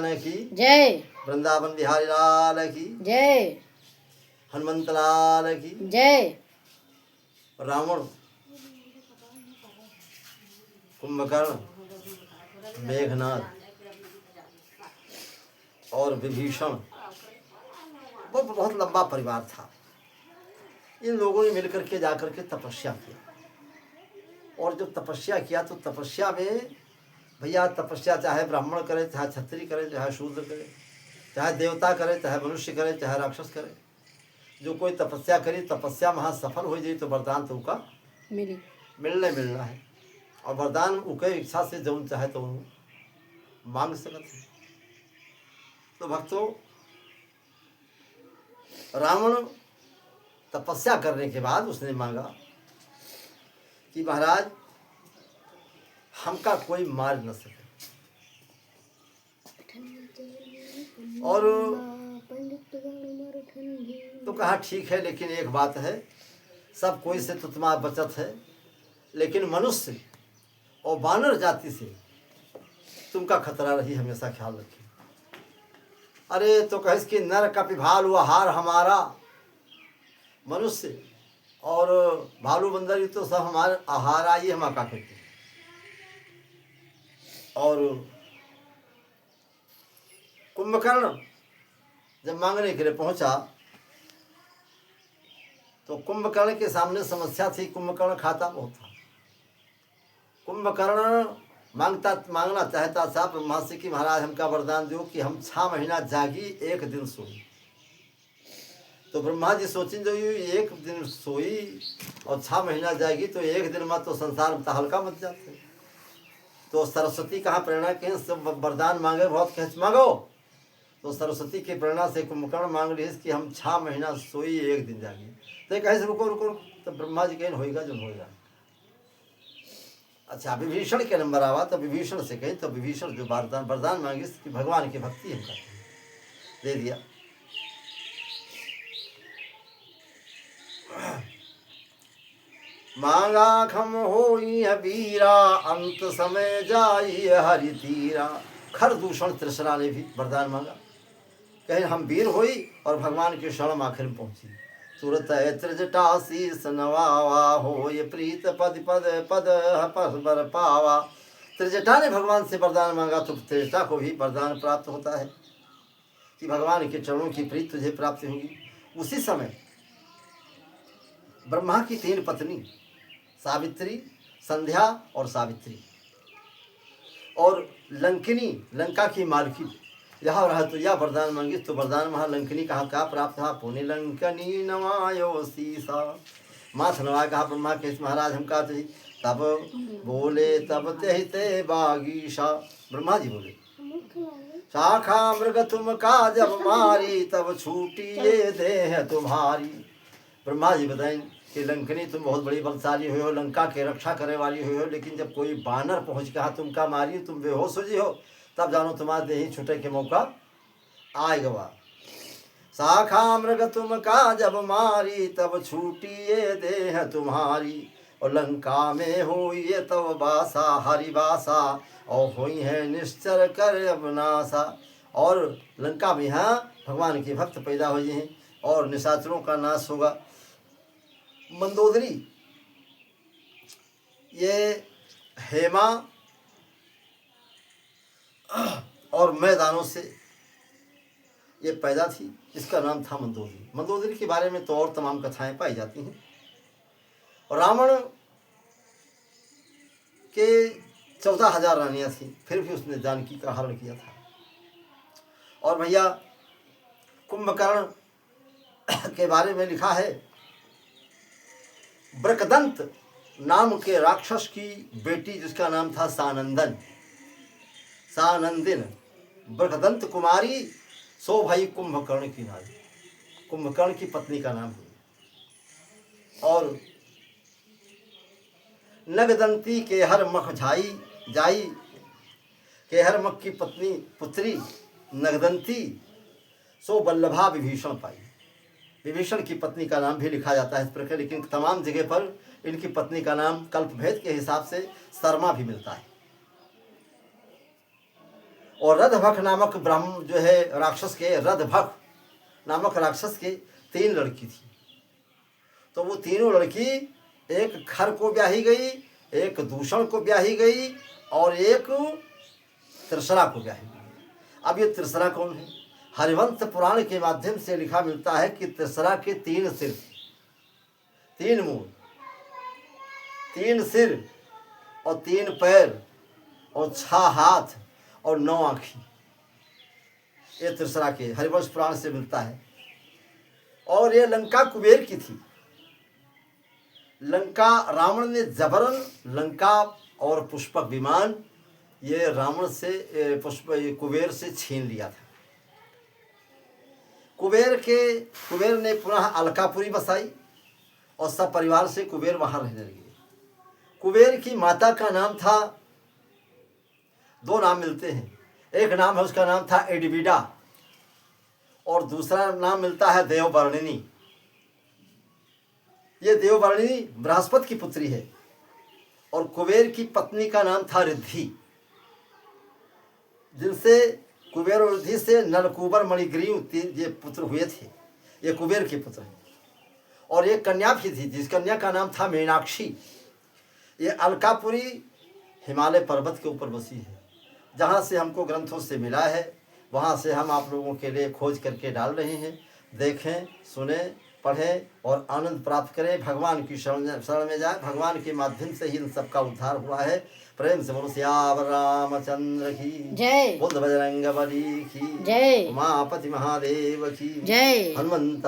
भगवान की जय। वृंदावन बिहारी लाल की जय। हनुमंत लाल की जय। रावण, कुंभकर्ण, मेघनाद और विभीषण, वो बहुत लंबा परिवार था। इन लोगों ने मिलकर के जाकर के तपस्या किया, और जब तपस्या किया तो तपस्या में भैया तपस्या चाहे ब्राह्मण करे, चाहे क्षत्रिय करे, चाहे शूद्र करे, चाहे देवता करे, चाहे मनुष्य करे, चाहे राक्षस करे, जो कोई तपस्या करी तपस्या में सफल हो जाए तो वरदान तो उका मिलना है। और वरदान उके इच्छा से जौन चाहे तो मांग सकते हैं। तो भक्तों, रावण तपस्या करने के बाद उसने मांगा कि महाराज हमका कोई मार न सके, और तो कहा ठीक है, लेकिन एक बात है, सब कोई से तो तुम्हारा बचत है, लेकिन मनुष्य और वानर जाति से तुमका खतरा रही, हमेशा ख्याल रखिए। अरे तो कहे कि नर का भालू आहार हमारा, मनुष्य और भालू बंदर ये तो सब हमारे आहार आई, हम का करते। और कुंभकर्ण जब मांगने के लिए पहुंचा तो कुंभकर्ण के सामने समस्या थी। कुंभकर्ण खाता बहुत था। कुंभकर्ण मांगना चाहता था ब्रह्मा से कि महाराज हमका वरदान दो कि हम 6 महीना जागी, 1 दिन सोई। तो ब्रह्मा जी सोचें जो ये 1 दिन सोई और 6 महीना जागी तो 1 दिन में तो संसार में हल्का मत जाते। तो सरस्वती कहाँ प्रेरणा के सब वरदान मांगे, बहुत कह मांगो। तो सरस्वती की प्रेरणा से कुंभकर्ण मांग रही कि हम 6 महीना सोई, 1 दिन जागी। तो कहे से रुको रुको, तो ब्रह्मा जी कहें होएगा जो होएगा। अच्छा, विभीषण के नंबर आवा तो विभीषण से कही, तो विभीषण जो वरदान मांगी कि भगवान की भक्ति हम करते हैं, दे दिया। मांगा खम होई वीरा, अंत समय जाई हरि तीरा। खर दूषण तृष्णा ने भी वरदान मांगा, कहे हम वीर होई और भगवान के शरण आखिर में पहुंची। तुरत त्रिजटाशीष नवावा, हो ये प्रीत पद पद पद बर पावा। त्रिजटा ने भगवान से वरदान मांगा तो त्रिजटा को भी वरदान प्राप्त होता है कि भगवान के चरणों की प्रीत तुझे प्राप्त होगी। उसी समय ब्रह्मा की 3 पत्नी सावित्री, संध्या और सावित्री, और लंकिनी लंका की मालकी यहाँ रहा तो यह वरदान मांगी। तो वरदान महा लंकिनी कहा क्या प्राप्त था, पुण्य लंकनी नवायो सीसा। माथ नवा कहा ब्रह्मा के महाराज हम का चाहिए। तब बोले तब ते बागीशा, ब्रह्मा जी बोले शाखा मृग तुम का जब मारी, तब छूटी ये देह तुम्हारी। ब्रह्मा जी बताएं कि लंकनी तुम बहुत बड़ी बलशाली हुई हो, लंका के रक्षा करने वाली हुई हो, लेकिन जब कोई बानर पहुंच कहा तुम का मारी, तुम बेहोश हो जी हो, तब जानो तुम्हारे देही छूटे के मौका आएगा। शाखा मृग तुम का जब मारी, तब छूटी ये देह तुम्हारी। और लंका में हुई ये तब बासा हरिवासा, और हुई है निश्चर कर अबनासा। और लंका में यहाँ भगवान के भक्त पैदा हुए हैं और निशाचरों का नाश होगा। मंदोदरी ये हेमा और मैदानों से ये पैदा थी, इसका नाम था मंदोदरी। मंदोदरी के बारे में तो और तमाम कथाएं पाई जाती हैं। और रावण के 14,000 रानियां थी, फिर भी उसने जानकी का हरण किया था। और भैया कुंभकर्ण के बारे में लिखा है, ब्रकदंत नाम के राक्षस की बेटी जिसका नाम था सानंदिन, ब्रकदंत कुमारी, सो भाई कुंभकर्ण की नारी, कुंभकर्ण की पत्नी का नाम है। और नगदंती के हर मख जाई, के हर मख की पत्नी पुत्री नगदंती, सो वल्लभा विभीषण पाई। विभीषण की पत्नी का नाम भी लिखा जाता है इस प्रकार, लेकिन तमाम जगह पर इनकी पत्नी का नाम कल्पभेद के हिसाब से शर्मा भी मिलता है। और रधभक नामक ब्राह्मण जो है राक्षस के, रधभक नामक राक्षस के 3 लड़की थी। तो वो तीनों लड़की, एक खर को ब्याही गई, एक दूषण को ब्याही गई और एक त्रिशरा को ब्याही गई। अब ये त्रिशरा कौन है? हरिवंश पुराण के माध्यम से लिखा मिलता है कि त्रिशरा के 3 सिर, 3 मुंह, 3 सिर और 3 पैर और 6 हाथ और 9 आँखें, ये त्रिशरा के हरिवंश पुराण से मिलता है। और ये लंका कुबेर की थी। लंका रावण ने जबरन लंका और पुष्पक विमान ये रावण से कुबेर से छीन लिया था। कुबेर ने पुनः अलकापुरी बसाई और सब परिवार से कुबेर वहाँ रहने लगे। कुबेर की माता का नाम था, 2 नाम मिलते हैं, एक नाम है उसका नाम था एडविडा और दूसरा नाम मिलता है देववर्णिनी। ये देववर्णिनी बृहस्पति की पुत्री है और कुबेर की पत्नी का नाम था रिद्धि, जिनसे कुबेर और रिद्धि से नलकूबर मणिग्रीव ये पुत्र हुए थे। ये कुबेर के पुत्र हैं। और एक कन्या भी थी जिस कन्या का नाम था मीनाक्षी। ये अलकापुरी हिमालय पर्वत के ऊपर बसी है, जहाँ से हमको ग्रंथों से मिला है, वहाँ से हम आप लोगों के लिए खोज करके डाल रहे हैं। देखें, सुने, पढ़ें और आनंद प्राप्त करें। भगवान की शरण में जाए। भगवान के माध्यम से ही इन सबका उद्धार हुआ है। प्रेम से बोलो सियावर रामचंद्र की जय, बुद्ध बजरंग बली की जय, उमापति महादेव की जय। हनुमंत